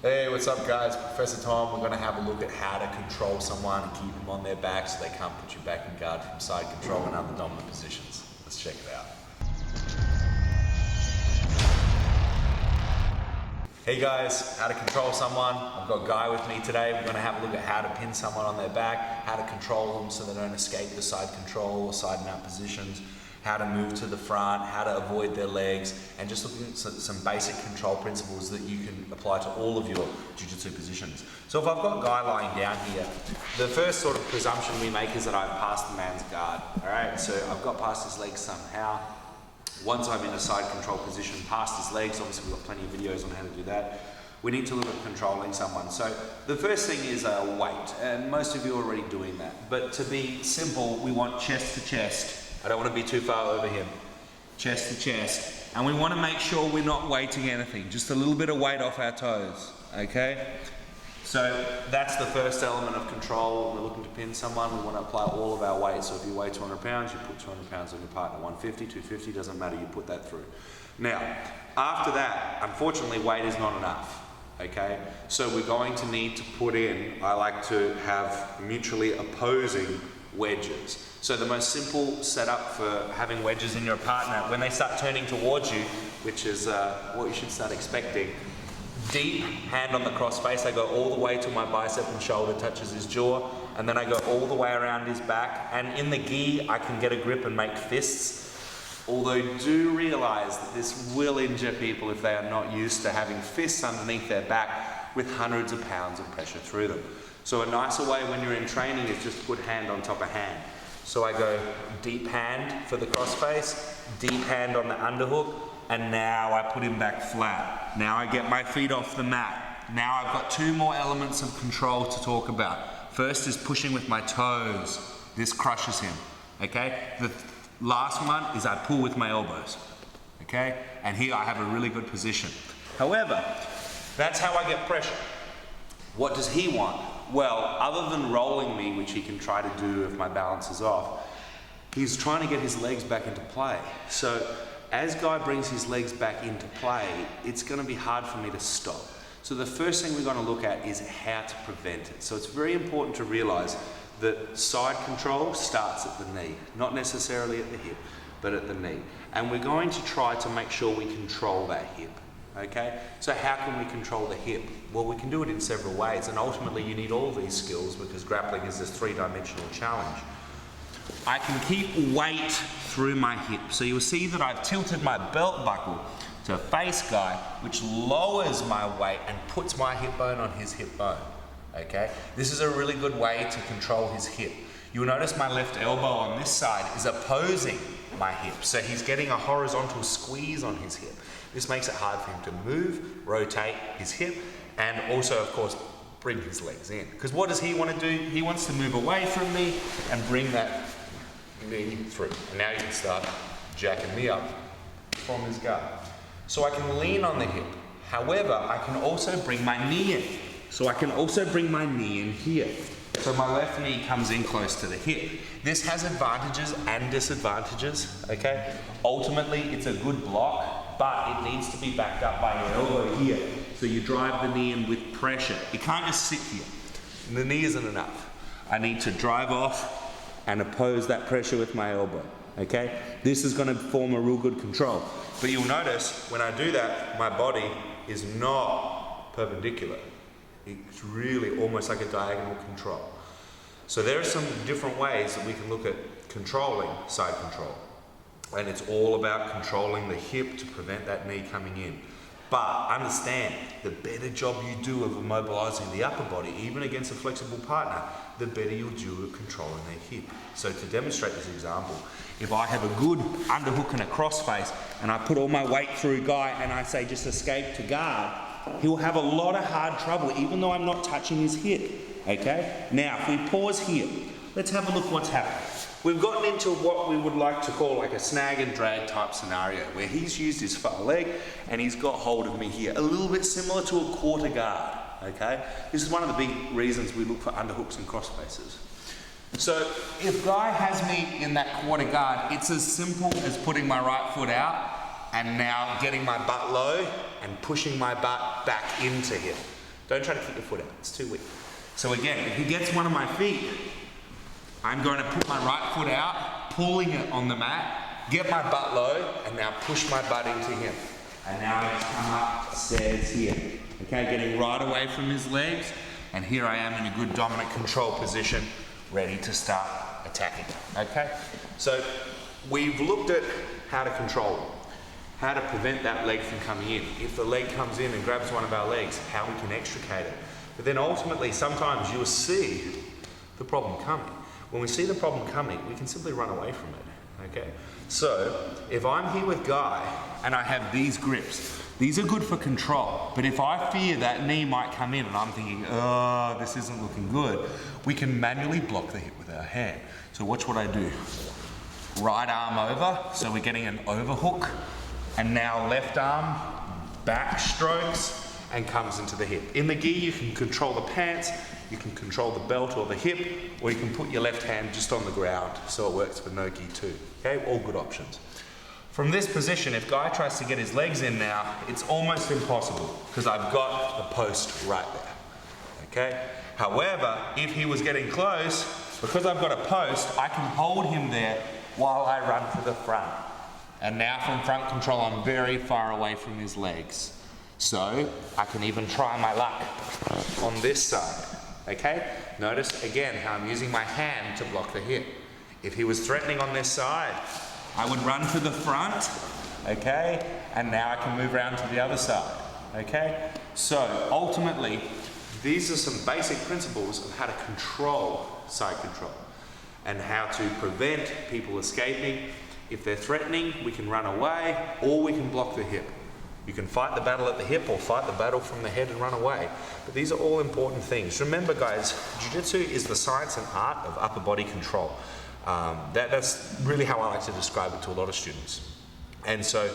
Hey, what's up guys? Professor Tom. We're going to have a look at how to control someone and keep them on their back so they can't put you back in guard from side control and other dominant positions. Let's check it out. Hey guys, how to control someone. I've got a guy with me today. We're going to have a look at how to pin someone on their back, how to control them so they don't escape the side control or side mount positions, how to move to the front, how to avoid their legs, and just looking at some basic control principles that you can apply to all of your jiu-jitsu positions. So if I've got a guy lying down here, the first sort of presumption we make is that I've passed the man's guard. All right, so I've got past his legs somehow. Once I'm in a side control position, past his legs, obviously we've got plenty of videos on how to do that. We need to look at controlling someone. So the first thing is weight, and most of you are already doing that. But to be simple, we want chest to chest. I don't want to be too far over him. Chest to chest. And we want to make sure we're not weighting anything, just a little bit of weight off our toes, okay? So that's the first element of control. We're looking to pin someone, we want to apply all of our weight. So if you weigh 200 pounds, you put 200 pounds on your partner. 150, 250, doesn't matter, you put that through. Now, after that, unfortunately, weight is not enough, okay? So we're going to need to put in, I like to have mutually opposing wedges. So the most simple setup for having wedges in your partner, when they start turning towards you, which is what you should start expecting, deep hand on the cross face. I go all the way to my bicep and shoulder touches his jaw, and then I go all the way around his back, and in the gi I can get a grip and make fists. Although do realize that this will injure people if they are not used to having fists underneath their back with hundreds of pounds of pressure through them. So a nicer way when you're in training is just put hand on top of hand. So I go deep hand for the crossface, deep hand on the underhook, and now I put him back flat. Now I get my feet off the mat. Now I've got two more elements of control to talk about. First is pushing with my toes. This crushes him, okay? The last one is I pull with my elbows, okay? And here I have a really good position. However, that's how I get pressure. What does he want? Well, other than rolling me, which he can try to do if my balance is off, he's trying to get his legs back into play. So as Guy brings his legs back into play, it's going to be hard for me to stop. So the first thing we're going to look at is how to prevent it. So it's very important to realize that side control starts at the knee, not necessarily at the hip, but at the knee. And we're going to try to make sure we control that hip. Okay, so how can we control the hip? Well, we can do it in several ways, and ultimately you need all these skills because grappling is this three-dimensional challenge. I can keep weight through my hip. So you'll see that I've tilted my belt buckle to face Guy, which lowers my weight and puts my hip bone on his hip bone. Okay, this is a really good way to control his hip. You'll notice my left elbow on this side is opposing my hip, so he's getting a horizontal squeeze on his hip. This makes it hard for him to move, rotate his hip, and also, of course, bring his legs in. Because what does he want to do? He wants to move away from me and bring that knee through. And now you can start jacking me up from his guard. So I can lean on the hip. However, I can also bring my knee in. So I can also bring my knee in here. So my left knee comes in close to the hip. This has advantages and disadvantages, okay? Ultimately, it's a good block, but it needs to be backed up by your elbow here. So you drive the knee in with pressure. You can't just sit here. The knee isn't enough. I need to drive off and oppose that pressure with my elbow, okay? This is gonna form a real good control. But you'll notice when I do that, my body is not perpendicular. It's really almost like a diagonal control. So there are some different ways that we can look at controlling side control. And it's all about controlling the hip to prevent that knee coming in. But understand, the better job you do of immobilizing the upper body, even against a flexible partner, the better you'll do at controlling their hip. So to demonstrate this example, if I have a good underhook and a crossface, and I put all my weight through Guy and I say just escape to guard, he'll have a lot of hard trouble, even though I'm not touching his hip, okay? Now, if we pause here, let's have a look what's happened. We've gotten into what we would like to call like a snag and drag type scenario, where he's used his far leg and he's got hold of me here, a little bit similar to a quarter guard, okay? This is one of the big reasons we look for underhooks and crossfaces. So if Guy has me in that quarter guard, it's as simple as putting my right foot out and now getting my butt low and pushing my butt back into him. Don't try to kick your foot out, it's too weak. So again, if he gets one of my feet, I'm going to put my right foot out, pulling it on the mat, get my butt low, and now push my butt into him. And now I just come upstairs here. Okay, getting right away from his legs, and here I am in a good dominant control position, ready to start attacking. Okay, so we've looked at how to control, how to prevent that leg from coming in. If the leg comes in and grabs one of our legs, how we can extricate it. But then ultimately, sometimes you'll see the problem coming. When we see the problem coming, we can simply run away from it, okay? So, if I'm here with Guy, and I have these grips, these are good for control, but if I fear that knee might come in and I'm thinking, oh, this isn't looking good, we can manually block the hip with our hand. So watch what I do. Right arm over, so we're getting an overhook, and now left arm, back strokes, and comes into the hip. In the gi, you can control the pants, you can control the belt or the hip, or you can put your left hand just on the ground, so it works for no gi too. Okay, all good options. From this position, if Guy tries to get his legs in now, it's almost impossible, because I've got the post right there. Okay? However, if he was getting close, because I've got a post, I can hold him there while I run to the front. And now from front control, I'm very far away from his legs. So I can even try my luck on this side, okay? Notice again how I'm using my hand to block the hip. If he was threatening on this side, I would run to the front, okay? And now I can move around to the other side, okay? So ultimately, these are some basic principles of how to control side control and how to prevent people escaping. If they're threatening, we can run away or we can block the hip. You can fight the battle at the hip or fight the battle from the head and run away. But these are all important things. Remember guys, Jiu-Jitsu is the science and art of upper body control. That's really how I like to describe it to a lot of students. And so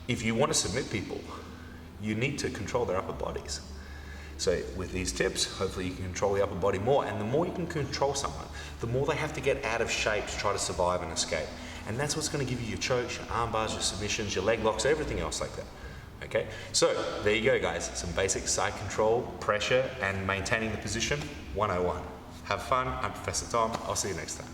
if you want to submit people, you need to control their upper bodies. So with these tips, hopefully you can control the upper body more. And the more you can control someone, the more they have to get out of shape to try to survive and escape. And that's what's going to give you your chokes, your arm bars, your submissions, your leg locks, everything else like that. Okay, so there you go guys, some basic side control, pressure, and maintaining the position 101. Have fun, I'm Professor Tom, I'll see you next time.